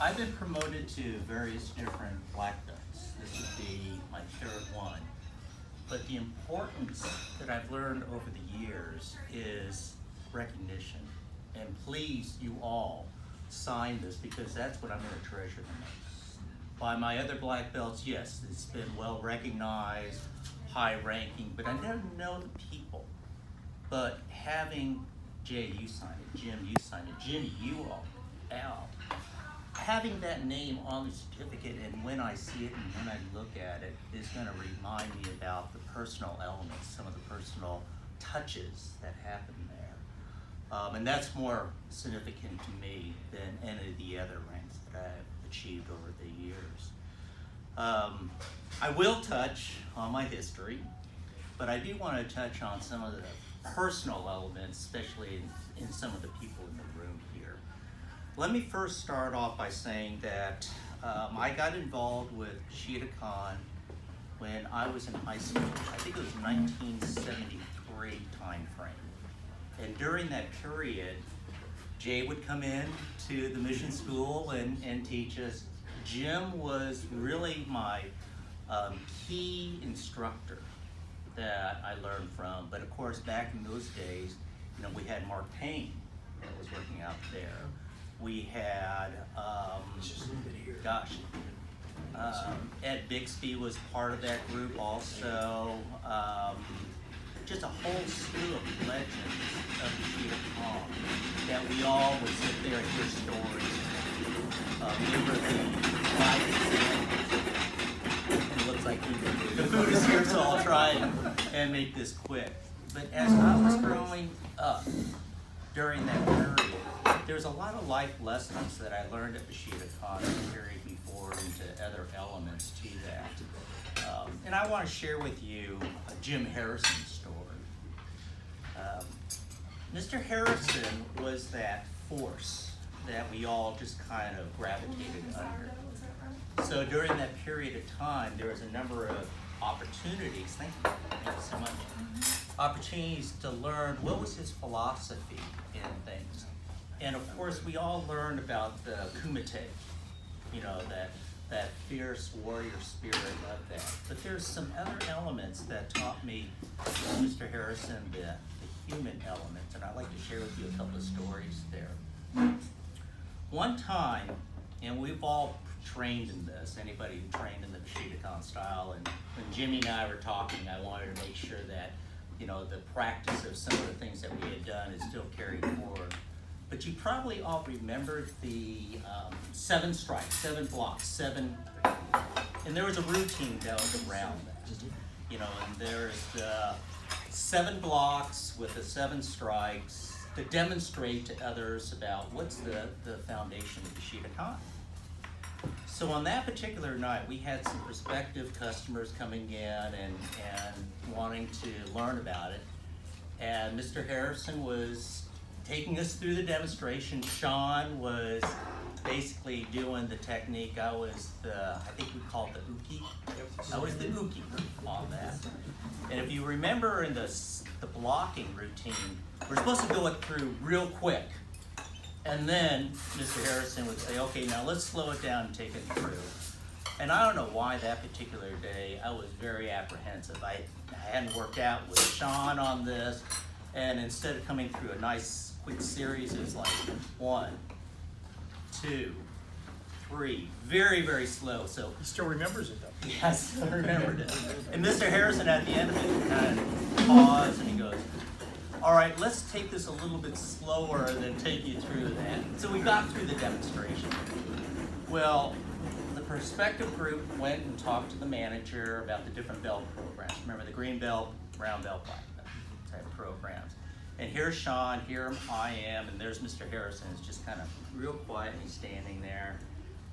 I've been promoted to various different black belts. This would be my third one. But the importance that I've learned over the years is recognition. And please, you all, sign this because that's what I'm going to treasure the most. By my other black belts, yes, it's been well recognized, high ranking, but I never know the people. But having Jay, you sign it, Jim, you sign it, Jimmy, you all, Al, having that name on the certificate, and when I see it and when I look at it, is going to remind me about the personal elements, some of the personal touches that happen there. And that's more significant to me than any of the other ranks that I've achieved over the years. I will touch on my history, but I do want to touch on some of the personal elements, especially in some of the people in the room here. Let me first start off by saying that I got involved with Bushidokan when I was in high school. I think it was 1973 time frame. And during that period, Jay would come in to the mission school and teach us. Jim was really my key instructor that I learned from. But of course, back in those days, we had Mark Payne that was working out there. We had, Ed Bixby was part of that group also. Just a whole slew of legends of Bushidokan that we all would sit there and hear stories. Remember the flight examples? It looks like the food is here, so I'll try and make this quick. But as I was growing up during that period, there's a lot of life lessons that I learned at Bushidokan that carried me forward into other elements to that. And I want to share with you a Jim Harrison story. Mr. Harrison was that force that we all just kind of gravitated under. So during that period of time, there was a number of opportunities, thank you so much, opportunities to learn what was his philosophy in things. And of course, we all learned about the kumite, that fierce warrior spirit of that. But there's some other elements that taught me, Mr. Harrison, the human element, and I'd like to share with you a couple of stories there. One time, and we've all trained in this, anybody who trained in the Bushidokan style, and when Jimmy and I were talking, I wanted to make sure that, the practice of some of the things that we had done is still carried forward. But you probably all remembered the 7 strikes, 7 blocks, and there was a routine that was around that. And there's the 7 blocks with the 7 strikes to demonstrate to others about what's the foundation of Bushidokan. So on that particular night, we had some prospective customers coming in and wanting to learn about it. And Mr. Harrison was taking us through the demonstration. Sean was basically doing the technique. I think we called the uki. I was the uki on that. And if you remember in the blocking routine, we're supposed to go it through real quick. And then Mr. Harrison would say, okay, now let's slow it down and take it through. And I don't know why that particular day I was very apprehensive. I hadn't worked out with Sean on this. And instead of coming through a nice quick series, it was like 1, 2, 3, very, very slow. So he still remembers it though. Yes, I remembered it. And Mr. Harrison at the end of it kind of paused and he goes, all right, let's take this a little bit slower than take you through that. So we got through the demonstration. Well, the prospective group went and talked to the manager about the different belt programs. Remember the green belt, brown belt, black belt type programs. And here's Sean, here I am, and there's Mr. Harrison. It's just kind of real quiet, and he's standing there.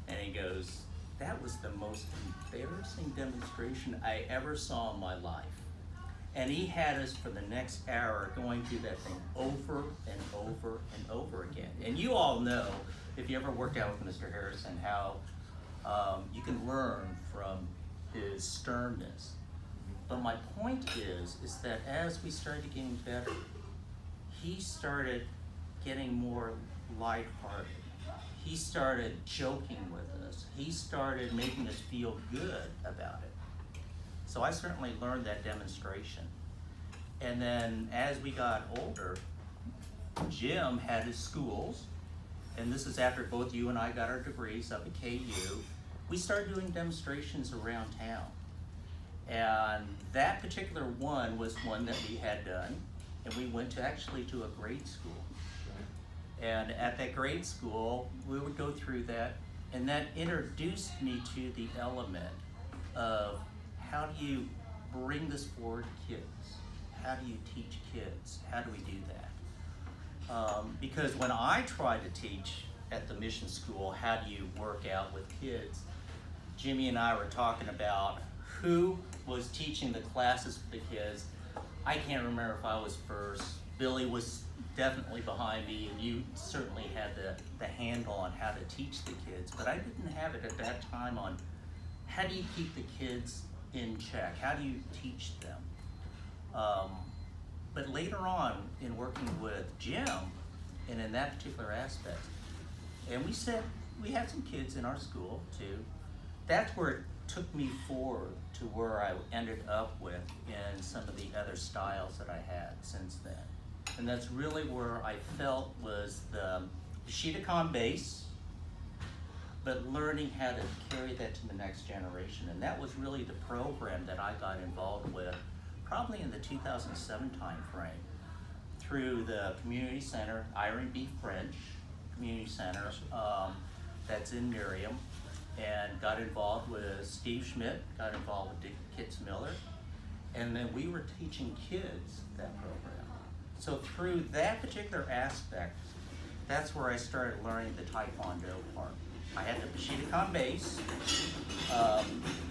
And he goes, that was the most embarrassing demonstration I ever saw in my life. And he had us for the next hour going through that thing over and over and over again. And you all know, if you ever worked out with Mr. Harrison, how you can learn from his sternness. But my point is that as we started getting better, he started getting more lighthearted. he started joking with us. He started making us feel good about it. So I certainly learned that demonstration. And then as we got older, Jim had his schools, and this is after both you and I got our degrees up at KU. We started doing demonstrations around town. And that particular one was one that we had done, and we went to actually to a grade school. And at that grade school, we would go through that, and that introduced me to the element of how do you bring this forward to kids? How do you teach kids? How do we do that? Because when I tried to teach at the mission school, how do you work out with kids, Jimmy and I were talking about who was teaching the classes for the kids. I can't remember if I was first. Billy was definitely behind me, and you certainly had the handle on how to teach the kids, but I didn't have it at that time on how do you keep the kids in check? How do you teach them? But later on, in working with Jim, and in that particular aspect, and we said, we had some kids in our school too, that's where it took me forward to where I ended up with in some of the other styles that I had since then. And that's really where I felt was the Bushidokan base, but learning how to carry that to the next generation. And that was really the program that I got involved with probably in the 2007 timeframe through the community center, Irene B. French Community Center, that's in Miriam, and got involved with Steve Schmidt, got involved with Dick Kitzmiller, and then we were teaching kids that program. So through that particular aspect, that's where I started learning the Taekwondo part. I had the Bushidokan base,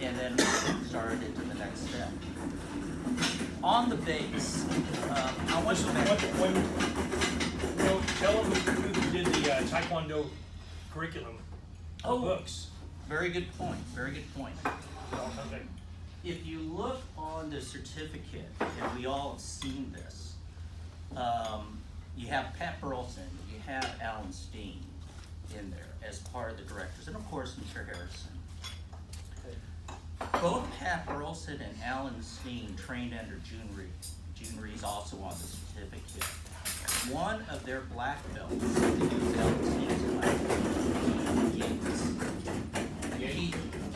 and then started into the next step. On the base, I want to tell them who did the Taekwondo curriculum books. Very good point, very good point. Okay. If you look on the certificate, and we all have seen this, you have Pat Burleson, you have Alan Steen in there as part of the directors, and of course Mr. Harrison. Both Pat Burleson and Alan Steen trained under June Reed. June Reed's also on the certificate. One of their black belts, I think it was Alan Steen's black belt,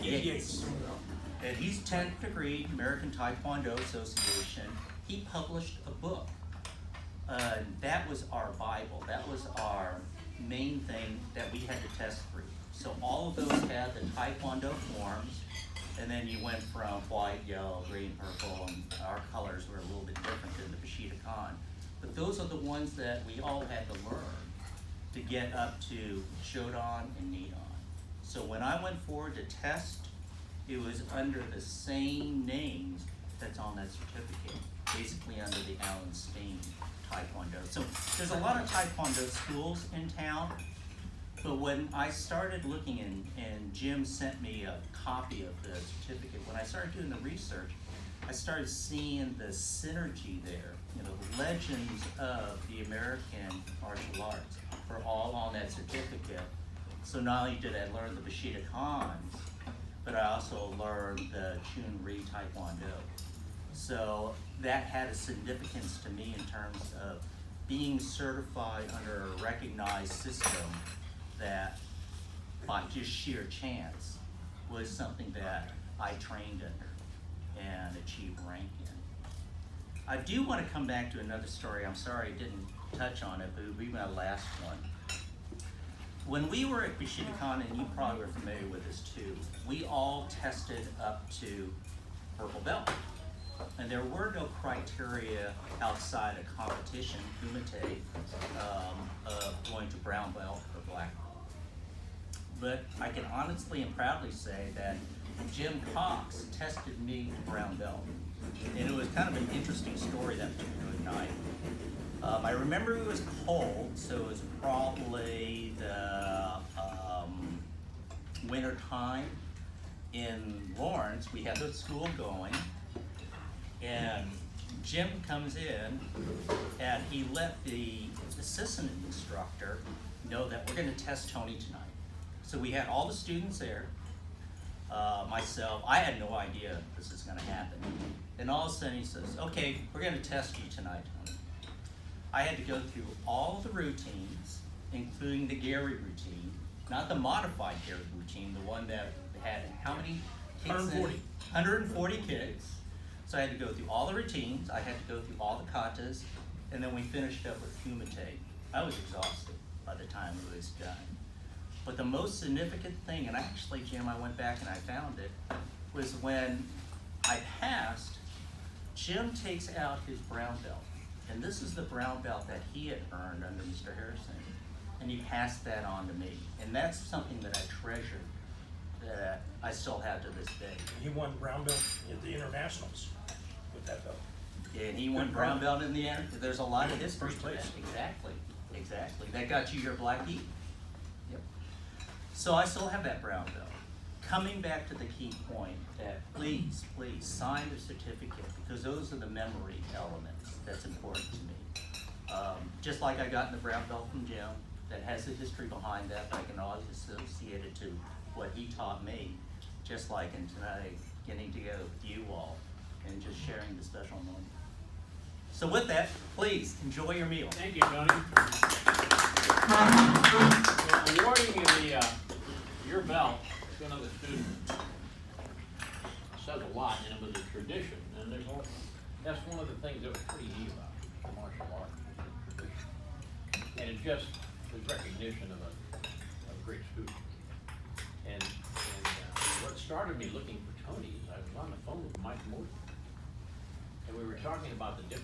Yates. And he's 10th degree, American Taekwondo Association. He published a book. That was our Bible. That was our main thing that we had to test through. So all of those had the Taekwondo forms, and then you went from white, yellow, green, purple, and our colors were a little bit different than the Bushidokan. But those are the ones that we all had to learn to get up to Shodan and Nidon. So when I went forward to test, it was under the same names that's on that certificate, basically under the Alan Steen Taekwondo. So there's a lot of Taekwondo schools in town, but when I started looking and Jim sent me a copy of the certificate, when I started doing the research, I started seeing the synergy there. You know, the legends of the American martial arts were all on that certificate. So not only did I learn the Bushidokans, but I also learned the Chun-Ri Taekwondo. So that had a significance to me in terms of being certified under a recognized system that by just sheer chance was something that I trained under and achieved rank in. I do want to come back to another story. I'm sorry I didn't touch on it, but it would be my last one. When we were at Bushidokan, and you probably were familiar with this too, we all tested up to purple belt. And there were no criteria outside of competition, kumite, of going to brown belt or black belt. But I can honestly and proudly say that Jim Cox tested me to brown belt. And it was kind of an interesting story that particular night. I remember it was cold, so it was probably the winter time in Lawrence. We had the school going, and Jim comes in, and he let the assistant instructor know that we're gonna test Tony tonight. So we had all the students there, myself, I had no idea this was gonna happen. And all of a sudden he says, okay, we're gonna test you tonight, Tony. I had to go through all the routines, including the Gary routine, not the modified Gary routine, the one that had how many kicks in it? 140. 140 kicks. So I had to go through all the routines, I had to go through all the katas, and then we finished up with kumite. I was exhausted by the time it was done. But the most significant thing, and actually, Jim, I went back and I found it, was when I passed, Jim takes out his brown belt. And this is the brown belt that he had earned under Mr. Harrison. And he passed that on to me. And that's something that I treasure, that I still have to this day. He won brown belt at the internationals with that belt. And he won brown belt in the end. There's a lot of history First to that. place. Exactly. That got you your black E. Yep. So I still have that brown belt. Coming back to the key point that please sign the certificate, because those are the memory elements that's important to me. Just like I got in the brown belt from Jim, that has a history behind that, but I can always associate it to what he taught me, just like in tonight, getting together with you all and just sharing the special moment. So with that, please enjoy your meal. Thank you, Tony. So awarding you your belt to another student says a lot, and it was a tradition. And that's one of the things that was pretty neat about martial arts. And it just was recognition of a great student. And what started me looking for Tony is I was on the phone with Mike Morton, and we were talking about the different